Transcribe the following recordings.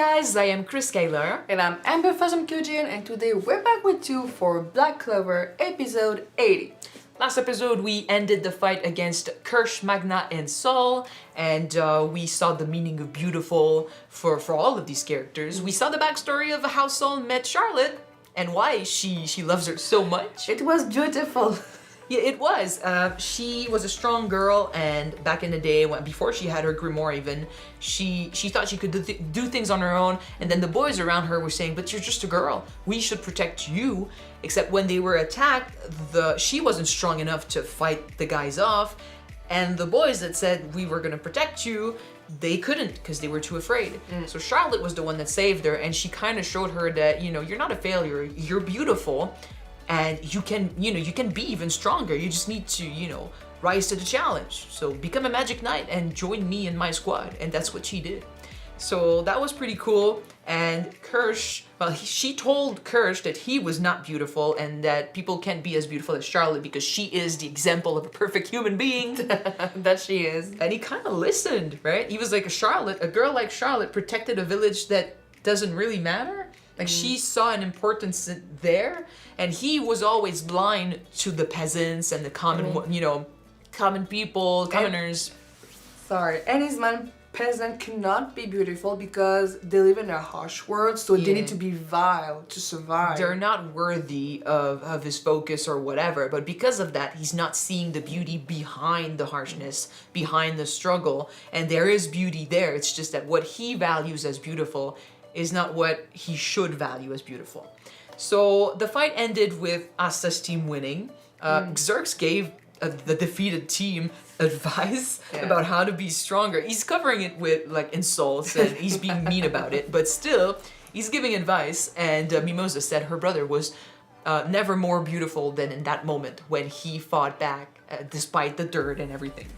guys, I am Chris Kaler. And I'm Amber from Kyuujin, and today we're back with you for Black Clover episode 80. Last episode we ended the fight against Kirsch, Magna, and Sol, and we saw the meaning of beautiful for all of these characters. We saw the backstory of how Sol met Charlotte and why she loves her so much. It was beautiful. Yeah, it was. She was a strong girl, and back in the day, before she had her grimoire even, she thought she could do things on her own, and then the boys around her were saying, but you're just a girl, we should protect you. Except when they were attacked, she wasn't strong enough to fight the guys off, and the boys that said we were gonna protect you, they couldn't because they were too afraid. So Charlotte was the one that saved her, and she kind of showed her that, you're not a failure, you're beautiful. And you can be even stronger. You just need to, rise to the challenge. So become a magic knight and join me in my squad. And that's what she did. So that was pretty cool. And Kirsch, she told Kirsch that he was not beautiful and that people can't be as beautiful as Charlotte because she is the example of a perfect human being. That she is. And he kind of listened, right? He was like, a girl like Charlotte protected a village that doesn't really matter. Like she saw an importance there, and he was always blind to the peasants and the common, common people, commoners. And his man peasant cannot be beautiful because they live in a harsh world, so they need to be vile to survive. They're not worthy of his focus or whatever, but because of that, he's not seeing the beauty behind the harshness, behind the struggle, and there is beauty there. It's just that what he values as beautiful is not what he should value as beautiful. So the fight ended with Asta's team winning. Xerx gave the defeated team advice about how to be stronger. He's covering it with insults and he's being mean about it, but still, he's giving advice. And Mimosa said her brother was never more beautiful than in that moment when he fought back despite the dirt and everything.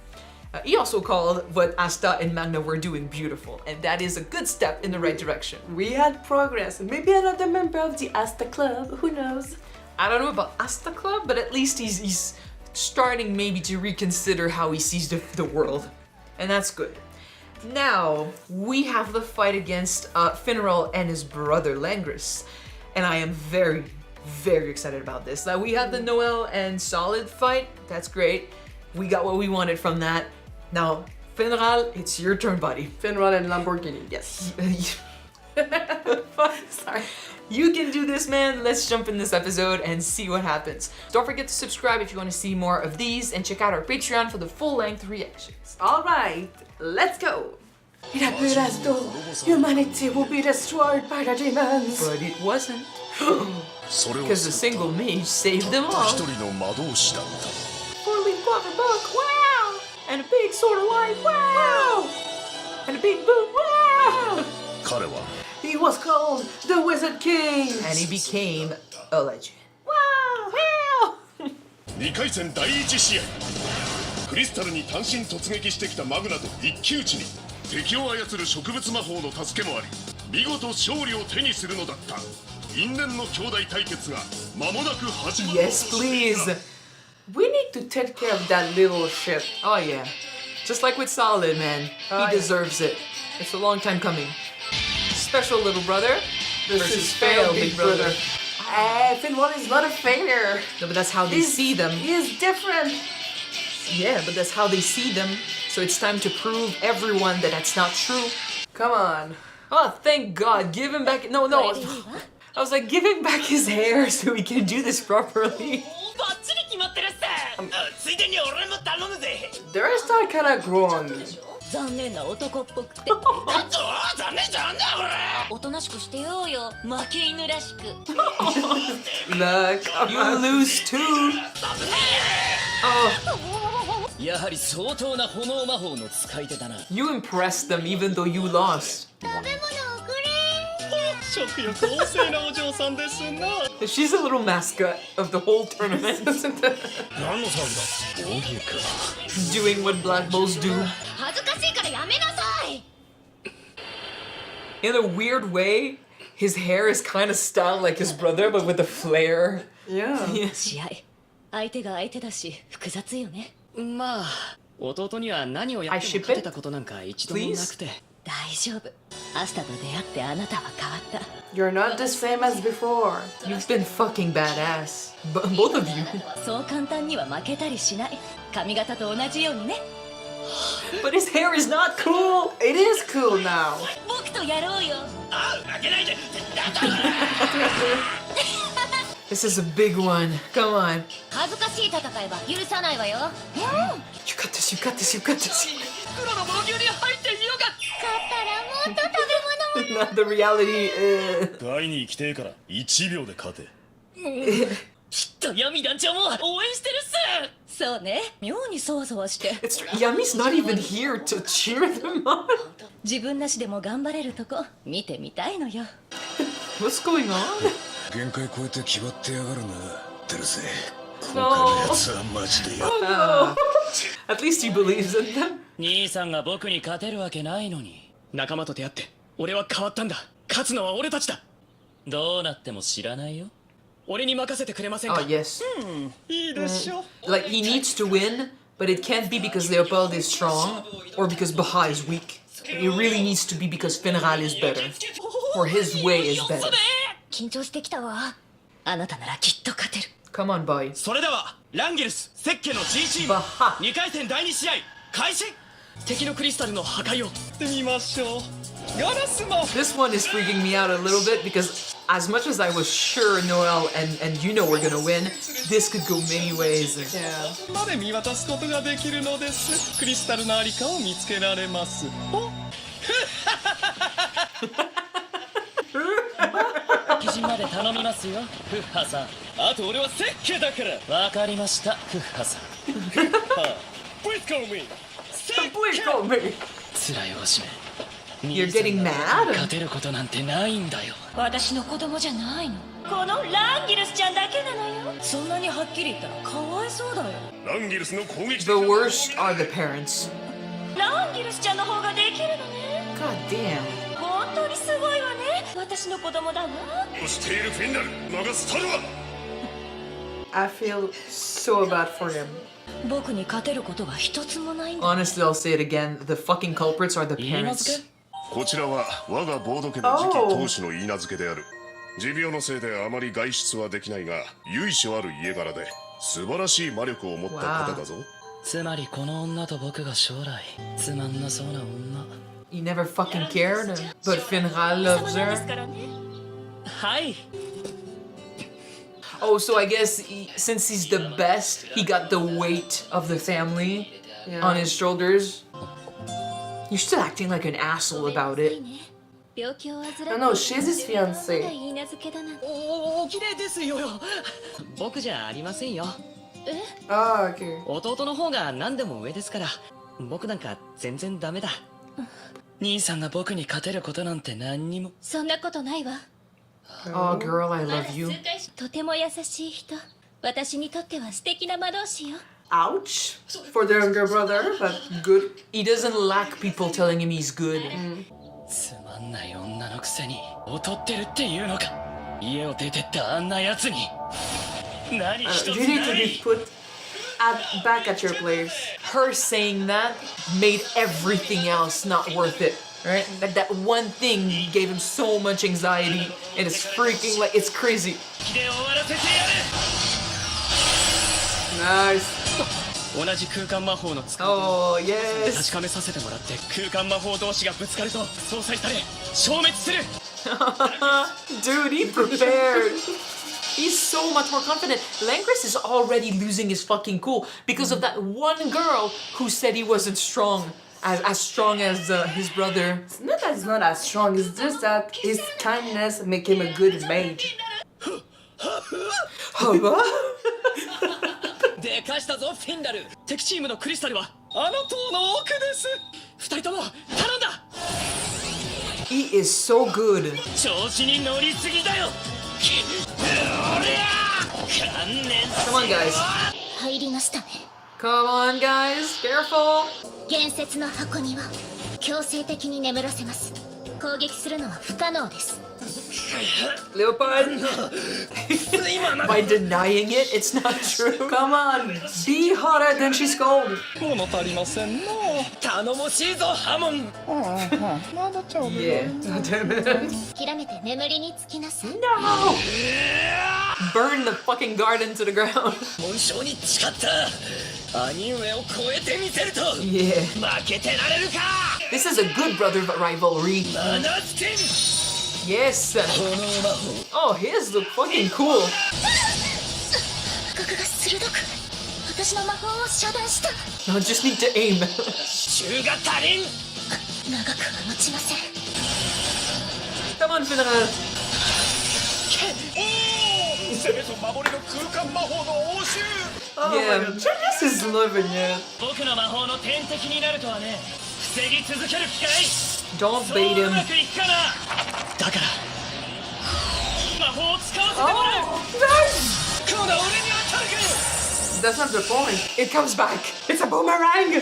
He also called what Asta and Magna were doing beautiful, and that is a good step in the right direction. We had progress. Maybe another member of the Asta Club, who knows? I don't know about Asta Club, but at least he's starting maybe to reconsider how he sees the world, and that's good. Now, we have the fight against Finral and his brother Langris, and I am very, very excited about this. Now, we had the Noel and Solid fight, that's great. We got what we wanted from that. Now, Finral, it's your turn, buddy. Finral and Lamborghini, yes. Sorry. You can do this, man. Let's jump in this episode and see what happens. Don't forget to subscribe if you want to see more of these, and check out our Patreon for the full-length reactions. All right, let's go. It appeared as though humanity will be destroyed by the demons. But it wasn't. Because a single mage saved them all. Four-leaf clover book, wow! And a big sword of light, wow! And a big boot, wow! He was called the Wizard King! And he became a legend. Wow! Wow! 2回戦第1試合クリスタルに単身突撃してきたマグナと一騎打ちに敵を操る植物魔法の助けもあり見事勝利を手にするのだった因縁の兄弟対決が間もなく始まる Yes, please! We need to take care of that little ship. Oh yeah. Just like with Solid, man. He deserves it. It's a long time coming. Special little brother versus failed big brother. Finral is not a failure. No, but that's how they see them. He is different. Yeah, but that's how they see them. So it's time to prove everyone that that's not true. Come on. Oh, thank God. Give him back. No. I was like, give him back his hair so we can do this properly. The rest are kind of grown on me. 残念な男っぽくて残念じゃんねおとなしくしてようよ負け犬らしく Look, You lose too. Oh. やはり相当な炎魔法の使い手だな You impressed them even though you lost. 食べ物をくれ食欲旺盛なお嬢さんですな She's a little mascot of the whole tournament. 何の騒ぎだ大家か Doing what Black Bulls do. 恥ずかしいからやめなさい In a weird way, his hair is kind of styled like his brother, but with a flare. Yeah. 試合相手が相手だし複雑よねまあ弟には何をやっても勝てたことなんか一度もなくて大丈夫。アスタと出会ってあなたは変わった。 You're not the same as before. You've been fucking badass. Both of you. そう簡単には負けたりしない。髪型と同じようにね。 But his hair is not cool. It is cool now. 僕とやろうよ。負けないで This is a big one. Come on. 恥ずかしい戦いは許さないわよ。You got this, you got this, you got this. 黒の防御に入ってみようか。勝ったらもっと食べ物を。 Not the reality. 会いに行きてえから1秒で勝て。きっとヤミ団長も応援してるっす。そうね、妙にそわそわして。 It's Yami's not even here to cheer them on. 自分なしでも頑張れるとこ見てみたいのよ。 What's going on? 限界超えて気張ってやがるなテルセ。 No. 今回のやつはマジでや At least he believes in them. 兄さんが僕に勝てるわけないのに。仲間と出会って俺は変わったんだ。勝つのは俺たちだ。どうなっても知らないよ。俺に任せてくれません Oh か。 yes. いいでしょ。 Like he needs to win, but it can't be because Leopold is strong or because Baha is weak. It really needs to be because Finral is better, or his way is better. 緊張してきたわ。あなたならきっと勝てる。 Come on, boy. それではランゲルスセッケの G チームバハ2回戦第2試合開始。敵のクリスタルの破壊をしてみましょう。ガラスも This one is freaking me out a little bit because as much as I was sure Noel and you know we're gonna win, this could go many ways. Yeah. まで見渡すことができるのです。クリスタルのありかを見つけられます。お基準まで頼みますよ、フッハさん。あと俺はセッケだから。わかりました、フッハさん。Please call me. Please call me. 辛いおしめ。 You're getting mad? 勝てることなんてないんだよ。私の子供じゃないの。このランギルスちゃんだけなのよ。そんなにはっきり言ったらかわいそうだよ。ランギルスの攻撃 The worst are the parents. ランギルスちゃんの方ができるのね。 God damn. 本当にすごいわね。私の子供だわ。をしているフィンラル魔がスタルは I feel so bad for him. 僕に勝てることが一つもないんだ。 Honestly, I'll say it again. The fucking culprits are the 言い名付 parents. け。こちらは我がボード家の次期当主の言い名付けである。持病のせいであまり外出はできないが由緒ある家柄で素晴らしい魔力を持った方だぞ。つまりこの女と僕が将来つまんなそうな女。 He never fucking cared, but Finral loves 様です her. からね。はい。 Oh, so I guess since he's the best, he got the weight of the family Yeah. on his shoulders. You're still acting like an asshole about it. 病気を患って No, she's his fiancé. まだ言い名付けだなんて。お綺麗ですよ。僕じゃありませんよ。 Ah, okay. 弟の方が何でも上ですから。僕なんか全然ダメだ。兄さんが僕に勝てることなんて何にも。そんなことないわ。 Oh, girl, I love you. とても優しい人。私にとっては素敵な魔導士よ。 Ouch for the younger brother, but good. He doesn't lack people telling him he's good. つまんない女のくせに劣ってるっていうのか。家を出てったあんな奴に何一つ You need to な be い。 put back at your place. Her saying that made everything else not worth it. Right? That one thing gave him so much anxiety, and it's freaking like it's crazy. で終わらせてや Nice. る。同じ空間魔法の使い Oh 確 yes. かめさせてもらって空間魔法同士がぶつかると相殺され消滅する。 Dude, he prepared. He's so much more confident. Langris is already losing his fucking cool because of that one girl who said he wasn't strong, as strong as his brother. It's not that he's not as strong, it's just that his kindness make him a good mage. でかしたぞフィンラル。敵チームのクリスタルはあの塔の奥です。二人とも頼んだ。 He is so good. 調子に乗りすぎだよ。おりゃ観念 Come on, guys. 入りましたね。 Come on, guys. Careful. 伝説の箱庭。強制的に眠らせます。攻撃するのは不可能です。Leopard. By denying it, it's not true. Come on, be hotter than she's cold. 物足りませんの頼もしいぞハモン Yeah. Oh, damn it. 諦めて眠りにつきなさい。 No! Burn the fucking garden to the ground. 紋章に誓った兄上を超えてみせると Yeah. 負けてられるか This is a good brother rivalry. マナステン Yes. この魔法 Oh, his look fucking cool. 角が鋭く私の魔法を遮断した。 I just need to aim. 銃が足りん長くは持ちません。 Come on, Finral. 攻めと守りの空間魔法の応酬 Oh Yeah. my god, this is living yet. 僕の魔法の天敵になるとはね防ぎ続ける機会 Don't そう bait う him. まくいくかなだから魔法を使わせてもらう Oh, nice! この俺に当たるか That's not the point. It comes back. It's a boomerang!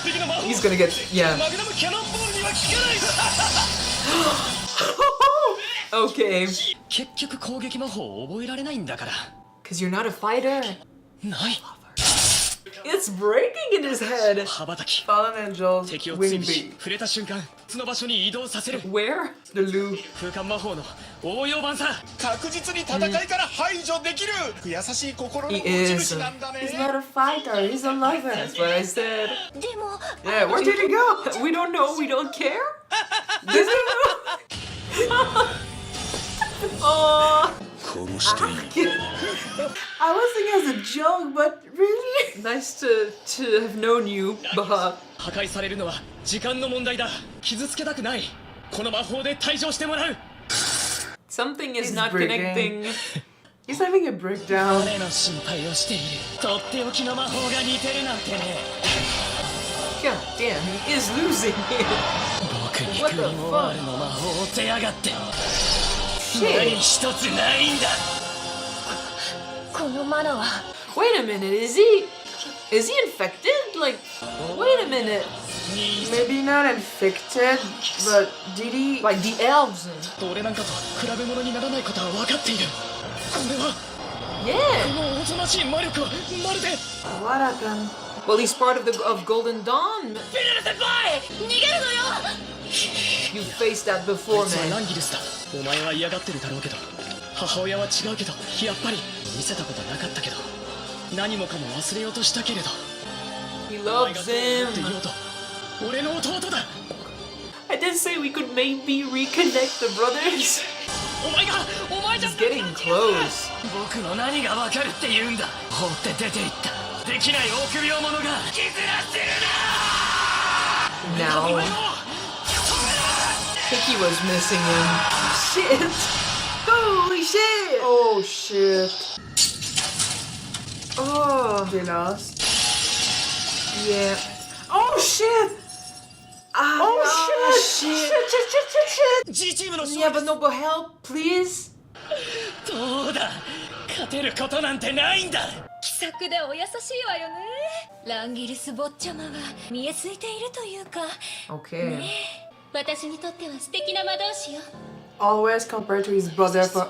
敵の魔法 He's gonna get. Yeah. マグナムキャノンボールには効かない Okay. 結局攻撃魔法を覚えられないんだから Because you're not a fighter. ない It's breaking in his head. 羽ばたき Fallen Angels 敵を追 Wing 尾し Beat. 触れた瞬間その場所に移動させる Where? The loop. 空間魔法の応用版さ確実に戦いから排除できる優しい心の持 He ち is. 主なんだね He's not a fighter, he's a lover. That's what I said. でも Yeah, where did he go? We don't know. We don't care. This is Oh, 殺していい I was thinking as a joke, but really? nice to have known you, Baha. 破壊されるのは時間の問題だ傷つけたくないこの魔法で退場してもらう Something is He's not breaking. connecting. He's having a breakdown. 彼の心配をしているとっておきの魔法が似てるなんてね God damn, he is losing here. 僕に What グ the リモワールの魔法を手やがって何 Shit. 一つないんだこのマナは Wait a minute, is he infected? Like, wait a minute. Maybe not infected, but did he? Like the elves. 俺なんかと比べ物にならないことは分かっているこれは Yeah. このおとなしい魔力はまるで What happened? Well, he's part of Golden Dawn. フィナル先輩逃げるのよ。 You faced that あ before, いつはラ man. ンギルスだお前は嫌がってるだろうけど母親は違うけどやっぱり見せたことなかったけど何もかも忘れようとしたけれど He お前が loves そう思ってい him. ようと俺の弟だ I did say we could maybe reconnect the brothers. お前じゃ He's getting close. 僕の何がわかるって言うんだ放って出て行ったできない臆病者が絆する Now, な I think he was missing him. Shit. Holy shit. Oh shit. Oh, They lost. yeah. Oh shit! Ah, Oh shit. shit! G チームの Yeah, but no, but help, please. どうだ勝てることなんてないんだ気さくでお優しいわよね。ランギリス坊ちゃまは見えすいているというか、 Okay. 私にとっては素敵な魔導士よ。 Always compared to his brother for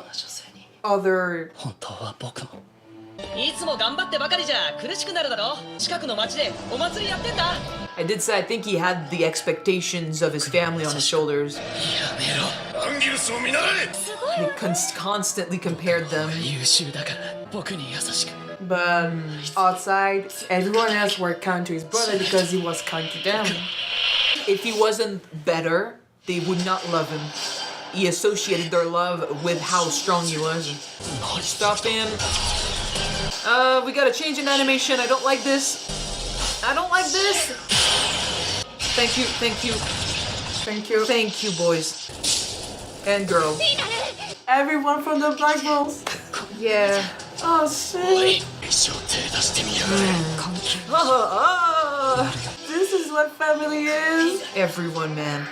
other. 本当は僕もいつも頑張ってばかりじゃ苦しくなるだろ近くの町でお祭りやってんだ I did say I think he had the expectations of his family on his shoulders. やめろアンギルスを見習え He constantly compared them. 優秀だから僕に優しく But outside, everyone else were kind to his brother because he was kind to them. If he wasn't better, they would not love him. He associated their love with how strong he was. Stop him. We gotta change an animation. I don't like this. I don't like this. Thank you, thank you, Thank you. thank you, boys. And girl. Everyone from the Black Bulls. Yeah. Oh おい shit! 一生手出してみやがれ This is what family is. Everyone, man.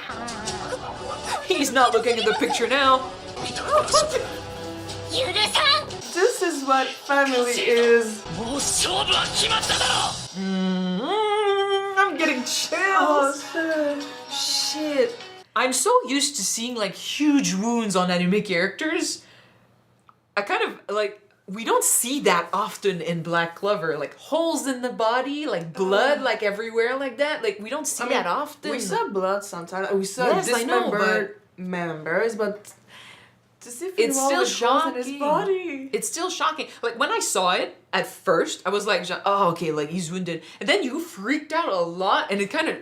He's not looking at the picture now. 許さん。 This is what family is. もう勝負は決まっただろ I'm getting Oh chills. shit! Shit. I'm so used to seeing like huge wounds on anime characters. I kind of like we don't see that often in Black Clover, like holes in the body, like blood, like everywhere, like that. Like we don't see that often. We saw blood sometimes. We saw Yes, I know, dismembered members, but to see It's Finral still with holes in his shocking. body. It's still shocking. Like when I saw it at first, I was like, "Oh, okay, like he's wounded," and then you freaked out a lot, and it kind of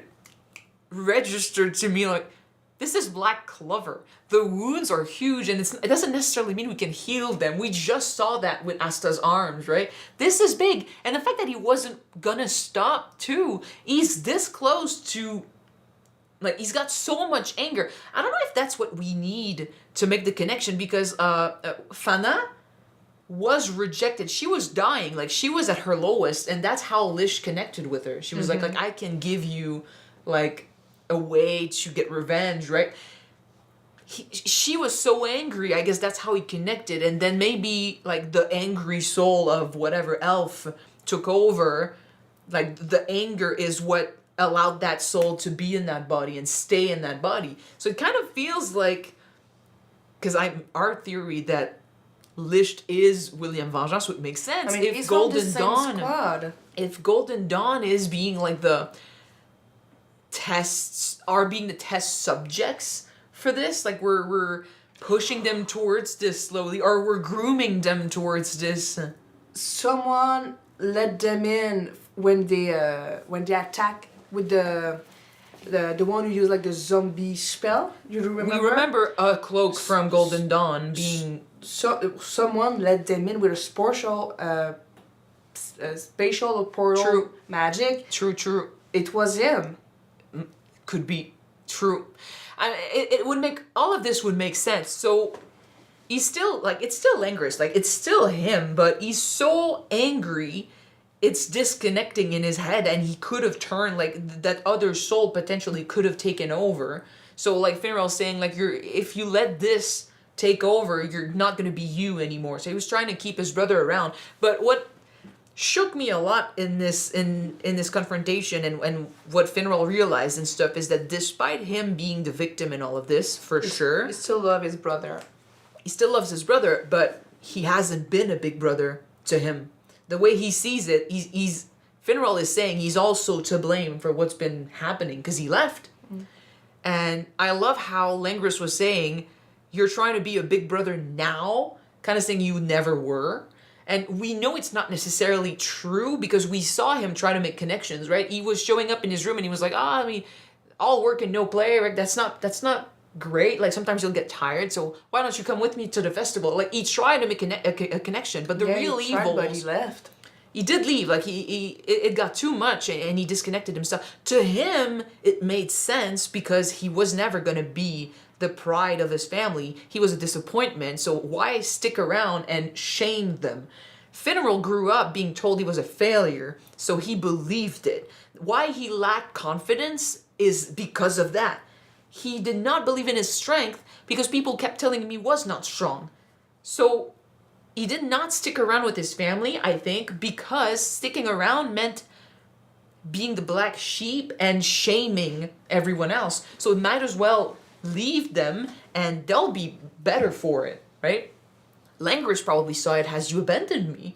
registered to me like, "This is Black Clover. The wounds are huge, and it doesn't necessarily mean we can heal them. We just saw that with Asta's arms, right? This is big, and the fact that he wasn't gonna stop too. He's this close to." Like, he's got so much anger. I don't know if that's what we need to make the connection because Fana was rejected. She was dying. Like, she was at her lowest, and that's how Lish connected with her. She was like, I can give you, like, a way to get revenge, right? She was so angry. I guess that's how he connected. And then maybe, like, the angry soul of whatever elf took over. Like, the anger is what allowed that soul to be in that body and stay in that body. So it kind of feels like, because our theory that Lisht is William Vengeance would make sense. I mean, If Golden Dawn, if Golden Dawn is being like the being the test subjects for this, like we're pushing them towards this slowly, or we're grooming them towards this. Someone let them in when they attack with the one who used like the zombie spell. You remember? We remember a cloak from Golden Dawn being. So someone let them in with a spatial or portal True. magic. True. It was him. Could be true. It would make all of this would make sense. So he's still like it's still Langris, like it's still him, but he's so angry. It's disconnecting in his head, and he could have turned like that other soul potentially could have taken over. So like Finral's saying, like if you let this take over, you're not gonna be you anymore. So he was trying to keep his brother around. But what shook me a lot in this confrontation and what Finral realized and stuff is that despite him being the victim in all of this, for sure, He still loves his brother. he still loves his brother, but he hasn't been a big brother to him. The way he sees it, he's Finral is saying he's also to blame for what's been happening because he left. And I love how Langris was saying, you're trying to be a big brother now, kind of saying you never were. And we know it's not necessarily true because we saw him try to make connections, right? He was showing up in his room and he was like, I mean, all work and no play, right? That's not great. Like sometimes you'll get tired, so why don't you come with me to the festival? Like he tried to make a connection, but the real he tried, evil, but he left. he did leave. Like it got too much and he disconnected himself. To him, it made sense because he was never gonna be the pride of his family. He was a disappointment, so why stick around and shame them? Finral grew up being told he was a failure, so he believed it. Why he lacked confidence is because of that. He did not believe in his strength because people kept telling him he was not strong. So he did not stick around with his family, I think, because sticking around meant being the black sheep and shaming everyone else. So it might as well leave them and they'll be better for it, right? Langris probably saw it as you abandoned me.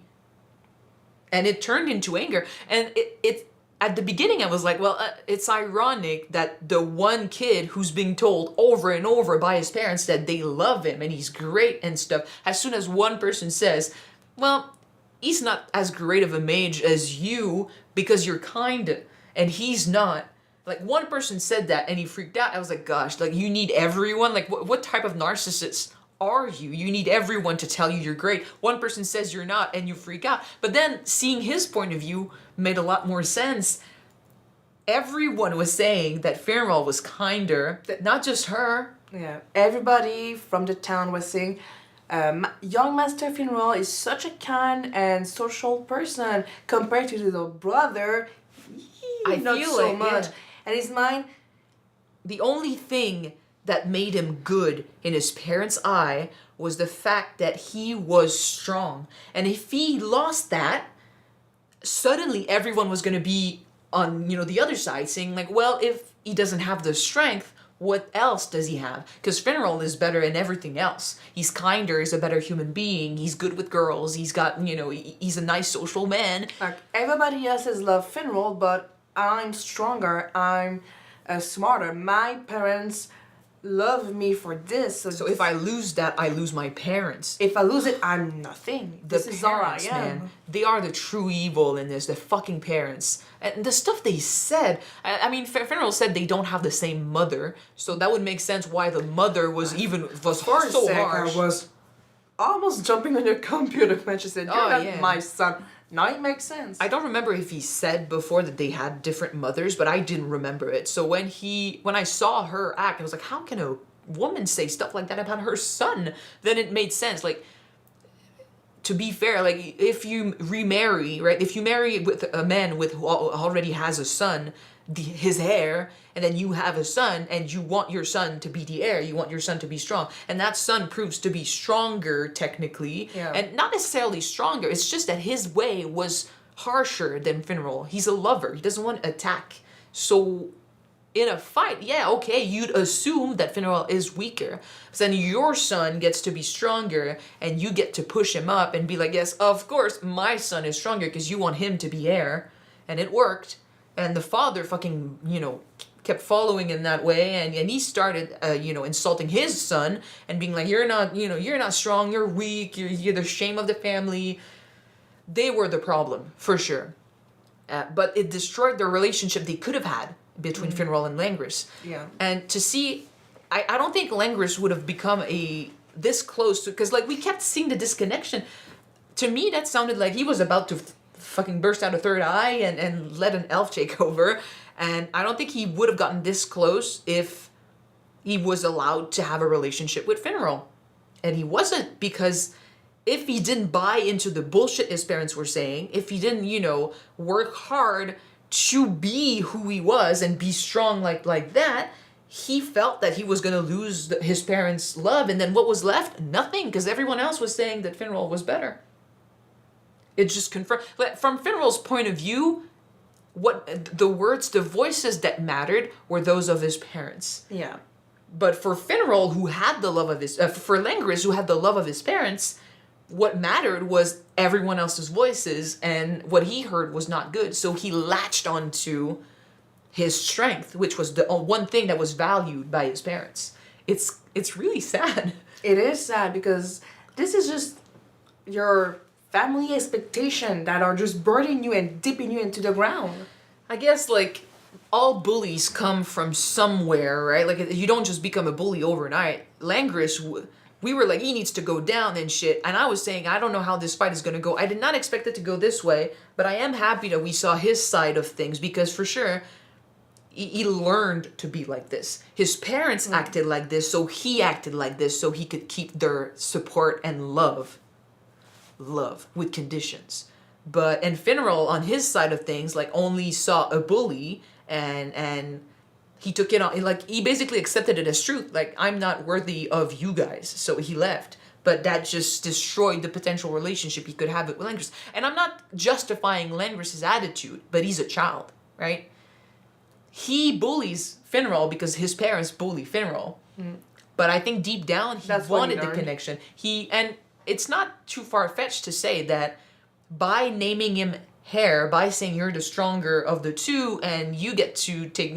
And it turned into anger. And it at the beginning I was like, well, it's ironic that the one kid who's being told over and over by his parents that they love him and he's great and stuff, as soon as one person says, well, he's not as great of a mage as you because you're kind and he's not. Like one person said that and he freaked out. I was like, gosh, like you need everyone. Like what type of narcissist are you? You need everyone to tell you you're great. One person says you're not and you freak out. But then seeing his point of view made a lot more sense. Everyone was saying that Finral was kinder, that not just her. Yeah, everybody from the town was saying, young Master Finral is such a kind and social person compared to the little brother. I Not feel so like, much. yeah. And his mind, The only thing that made him good in his parents' eye was the fact that he was strong. And if he lost that, suddenly everyone was going to be on, the other side saying like, well, if he doesn't have the strength, what else does he have? Because Finral is better in everything else. He's kinder, he's a better human being, he's good with girls, he's got, he's a nice social man. Like, everybody else's love Finral, but I'm stronger, I'm smarter. My parents love me for this. So if I lose that, I lose my parents. If I lose it, I'm nothing. This is all I am. Man, they are the true evil in this, the fucking parents. And the stuff they said, I mean, Finral said they don't have the same mother, so that would make sense why the mother was so harsh. I was almost jumping on your computer when she said, "You're not yeah. my son." Now it makes sense. I don't remember if he said before that they had different mothers, but I didn't remember it. So when I saw her act, I was like, how can a woman say stuff like that about her son? Then it made sense. Like, to be fair, like, if you remarry, right? If you marry with a man who already has a son, his heir, and then you have a son, and you want your son to be the heir, you want your son to be strong, and that son proves to be stronger technically, and not necessarily stronger, it's just that his way was harsher than Finral. He's a lover, he doesn't want to attack. So in a fight, okay, you'd assume that Finral is weaker, but then your son gets to be stronger, and you get to push him up and be like, yes, of course my son is stronger because you want him to be heir, and it worked. And the father fucking, kept following in that way, and he started, insulting his son and being like, you're not strong, you're weak, you're the shame of the family. They were the problem, for sure. But it destroyed the relationship they could have had between Finral and Langris. Yeah. And to see, I don't think Langris would have become this close to, because like we kept seeing the disconnection. To me, that sounded like he was about to fucking burst out a third eye and let an elf take over. And I don't think he would have gotten this close if he was allowed to have a relationship with Finral. And he wasn't, because if he didn't buy into the bullshit his parents were saying, if he didn't, work hard to be who he was and be strong like that, he felt that he was going to lose his parents' love. And then what was left? Nothing, because everyone else was saying that Finral was better. It just confirmed. From Finral's point of view, the voices that mattered were those of his parents. Yeah. But for Finral, who had the love of for Langris, who had the love of his parents, what mattered was everyone else's voices, and what he heard was not good. So he latched onto his strength, which was the one thing that was valued by his parents. It's really sad. It is sad because this is just your family expectation that are just burning you and dipping you into the ground. I guess, like, all bullies come from somewhere, right? Like, you don't just become a bully overnight. Langris, we were like, he needs to go down and shit. And I was saying, I don't know how this fight is going to go. I did not expect it to go this way, but I am happy that we saw his side of things, because for sure, he learned to be like this. His parents acted like this, so he acted like this, so he could keep their support and love with conditions. And Finral, on his side of things, like, only saw a bully, and he took it on, like, he basically accepted it as truth. Like, I'm not worthy of you guys, so he left. But that just destroyed the potential relationship he could have with Langris. And I'm not justifying Langris' attitude, but he's a child, right? He bullies Finral because his parents bully Finral. But I think deep down, he wanted the connection. And it's not too far-fetched to say that by naming him Hair, by saying you're the stronger of the two, and you get to take,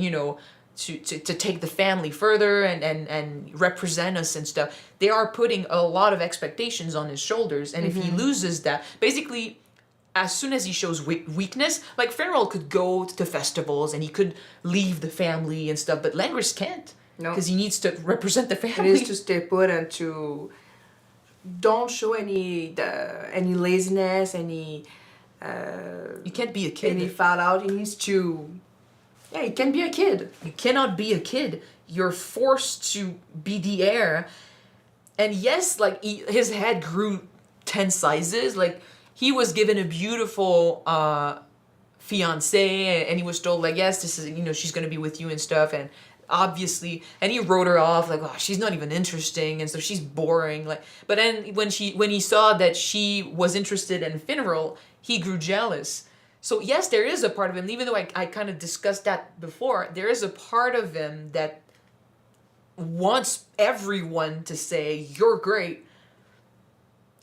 to take the family further and represent us and stuff, they are putting a lot of expectations on his shoulders. And if he loses that, basically, as soon as he shows weakness, like, Finral could go to festivals and he could leave the family and stuff, but Langris can't. No. Because he needs to represent the family. He needs to stay put and to don't show any laziness, any... you can't be a kid. Any fallout. He needs to... Yeah, he can be a kid. You cannot be a kid. You're forced to be the heir. And yes, like, his head grew 10 sizes. Like, he was given a beautiful fiancée, and he was told, like, yes, this is, she's going to be with you and stuff. And obviously, and he wrote her off, like, oh, she's not even interesting, and so she's boring. Like, but then when he saw that she was interested in Finral, he grew jealous. So yes, there is a part of him, even though I kind of discussed that before, there is a part of him that wants everyone to say, you're great,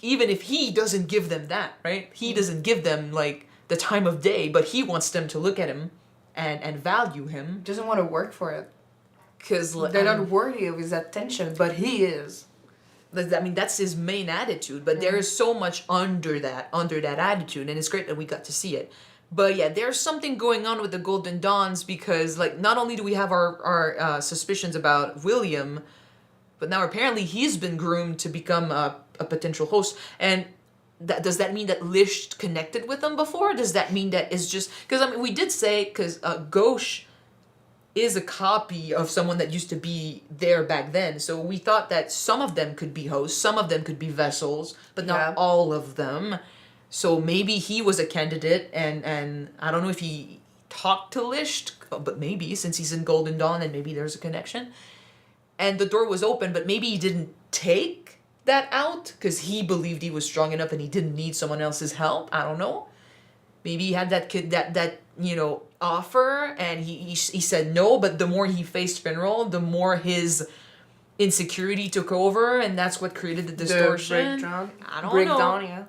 even if he doesn't give them that, right? He doesn't give them, like, the time of day, but he wants them to look at him and value him. Doesn't want to work for it. Because They're not worthy of his attention, but he is. I mean, that's his main attitude, but there is so much under that attitude, and it's great that we got to see it. But yeah, there's something going on with the Golden Dawns because, like, not only do we have our suspicions about William, but now apparently he's been groomed to become a potential host. And does that mean that Lish connected with them before? Does that mean that it's just... Because, I mean, we did say, because Ghosh is a copy of someone that used to be there back then. So we thought that some of them could be hosts, some of them could be vessels, but not all of them. So maybe he was a candidate, and I don't know if he talked to Lish, but maybe, since he's in Golden Dawn, and maybe there's a connection. And the door was open, but maybe he didn't take that out, because he believed he was strong enough and he didn't need someone else's help. I don't know. Maybe he had that offer, and he said no, but the more he faced Finral, the more his insecurity took over, and that's what created the distortion. I don't know. Yeah.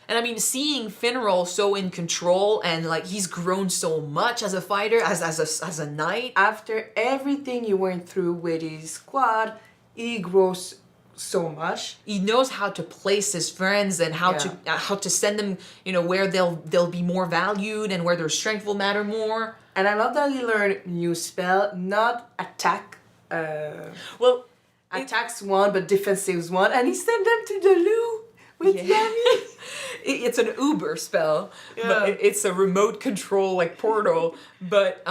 And I mean, seeing Finral so in control, and like he's grown so much as a fighter, as a knight. After everything he went through with his squad, he grows so much. He knows how to place his friends and how to send them, where they'll be more valued and where their strength will matter more. And I love that he learned new spell, not attack. Attacks one, but defensives one, and he sent them to the loo with Yami. It's an Uber spell, but it's a remote control like portal. But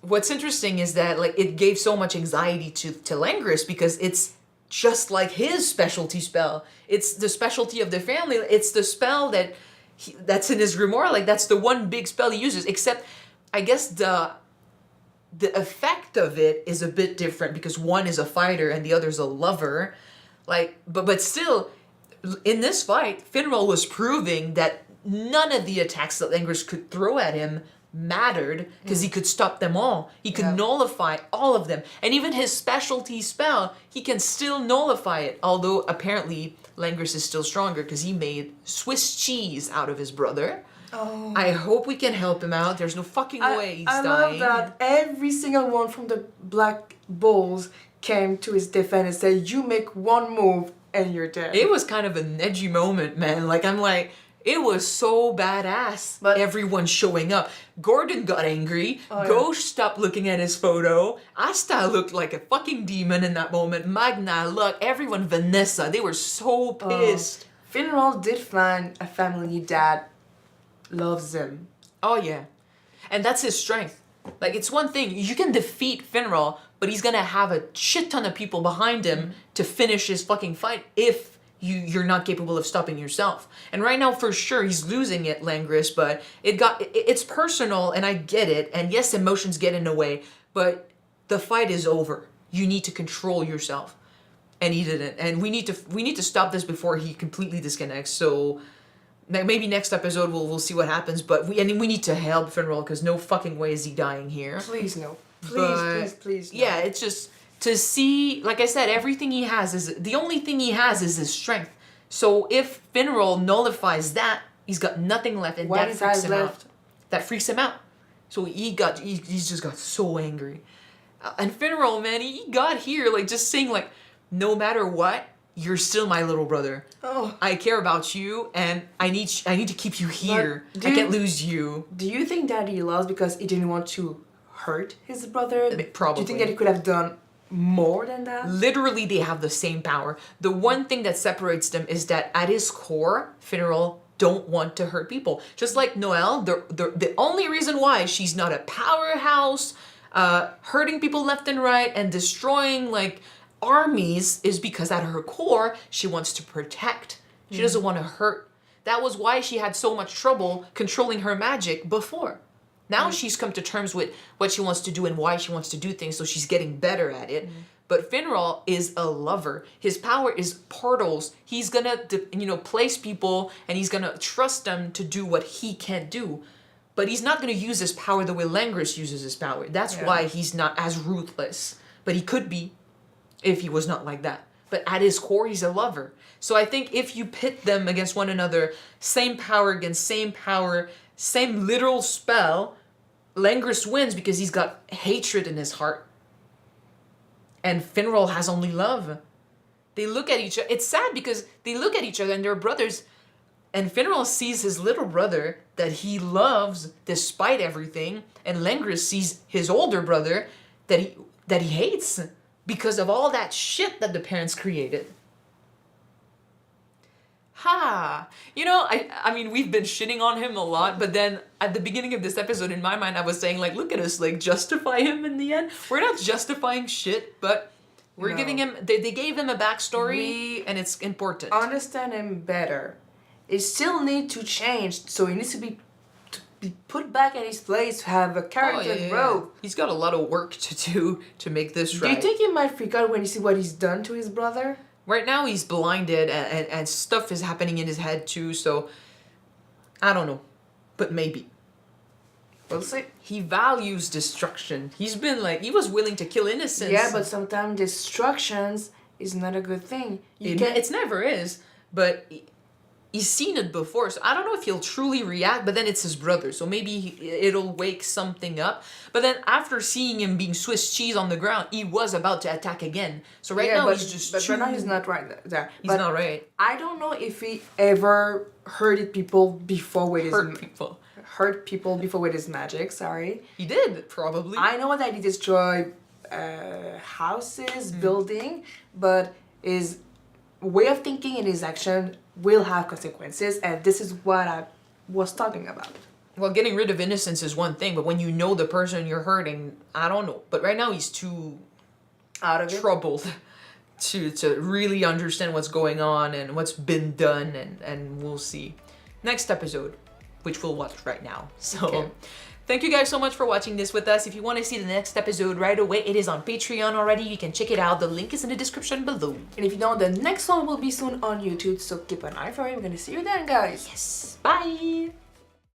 what's interesting is that like it gave so much anxiety to Langris because it's just like his specialty spell. It's the specialty of the family. It's the spell that's in his grimoire. Like that's the one big spell he uses. Except, I guess the effect of it is a bit different because one is a fighter and the other's a lover. Like, but still, in this fight, Finral was proving that none of the attacks that Langris could throw at him mattered because he could stop them all. He could nullify all of them. And even his specialty spell, he can still nullify it. Although apparently Langris is still stronger because he made Swiss cheese out of his brother. Oh. I hope we can help him out. There's no fucking way he's dying. I love that every single one from the Black Bulls came to his defense and said, you make one move and you're dead. It was kind of an edgy moment, man. Like, I'm like, it was so badass. But everyone showing up. Gordon got angry. Ghosh stopped looking at his photo. Asta looked like a fucking demon in that moment. Magna, look, everyone, Vanessa, they were so pissed. Finral did find a family that loves him. Oh, yeah. And that's his strength. Like, it's one thing. You can defeat Finral, but he's gonna have a shit ton of people behind him to finish his fucking fight if you're not capable of stopping yourself. And right now, for sure, he's losing it, Langris, but it's personal, and I get it. And yes, emotions get in the way, but the fight is over. You need to control yourself. And he didn't. And we need to stop this before he completely disconnects. So maybe next episode we'll see what happens, but we need to help Finral because no fucking way is he dying here. Please no. Please no. Yeah, it's just to see, like I said, everything he has is the only thing he has is his strength. So if Finral nullifies that, he's got nothing left, and that freaks him out. That freaks him out. So he's just got so angry. And Finral, man, he got here like just saying like, no matter what, you're still my little brother. Oh. I care about you, and I need to keep you here. I can't lose you. Do you think that he lost because he didn't want to hurt his brother? Probably. Do you think that he could have done more than that? Literally, they have the same power. The one thing that separates them is that at his core, Finral don't want to hurt people. Just like Noelle, the only reason why she's not a powerhouse, hurting people left and right and destroying like armies is because at her core, she wants to protect. She doesn't want to hurt. That was why she had so much trouble controlling her magic before. Now she's come to terms with what she wants to do and why she wants to do things, so she's getting better at it. But Finral is a lover. His power is portals. He's gonna, place people, and he's gonna trust them to do what he can't do. But he's not gonna use his power the way Langris uses his power. That's why he's not as ruthless. But he could be. if he was not like that. But at his core, he's a lover. So I think if you pit them against one another, same power against same power, same literal spell, Langris wins because he's got hatred in his heart. And Finral has only love. They look at each other. It's sad because they look at each other and they're brothers. And Finral sees his little brother that he loves despite everything. And Langris sees his older brother that he hates because of all that shit that the parents created. Ha! You know, I mean, we've been shitting on him a lot, but then at the beginning of this episode, in my mind, I was saying, like, look at us, like, justify him in the end. We're not justifying shit, but we're giving him, they gave him a backstory, and it's important. Understand him better. It still needs to change, so he needs to be put back in his place, to have a character growth. He's got a lot of work to do to make this right. Do you think he might freak out when he see what he's done to his brother? Right now he's blinded and stuff is happening in his head too, so I don't know. But maybe. We'll see. He values destruction. He's been like, he was willing to kill innocents. Yeah, but sometimes destructions is not a good thing. It never is, but he's seen it before, so I don't know if he'll truly react, but then it's his brother, so maybe it'll wake something up. But then after seeing him being Swiss cheese on the ground, he was about to attack again. So right now he's just But right now he's not right there. He's not right. I don't know if he ever hurted people before with hurt people before with his magic, sorry. He did, probably. I know that he destroyed houses, building, but his way of thinking and his action will have consequences, and this is what I was talking about. Well, getting rid of innocence is one thing, but when you know the person you're hurting, I don't know. But right now he's too Out of troubled to really understand what's going on and what's been done, and we'll see. Next episode, which we'll watch right now. So thank you guys so much for watching this with us. If you want to see the next episode right away, it is on Patreon already. You can check it out. The link is in the description below. And if you know, the next one will be soon on YouTube, so keep an eye for it. We're gonna see you then, guys. Yes. Bye.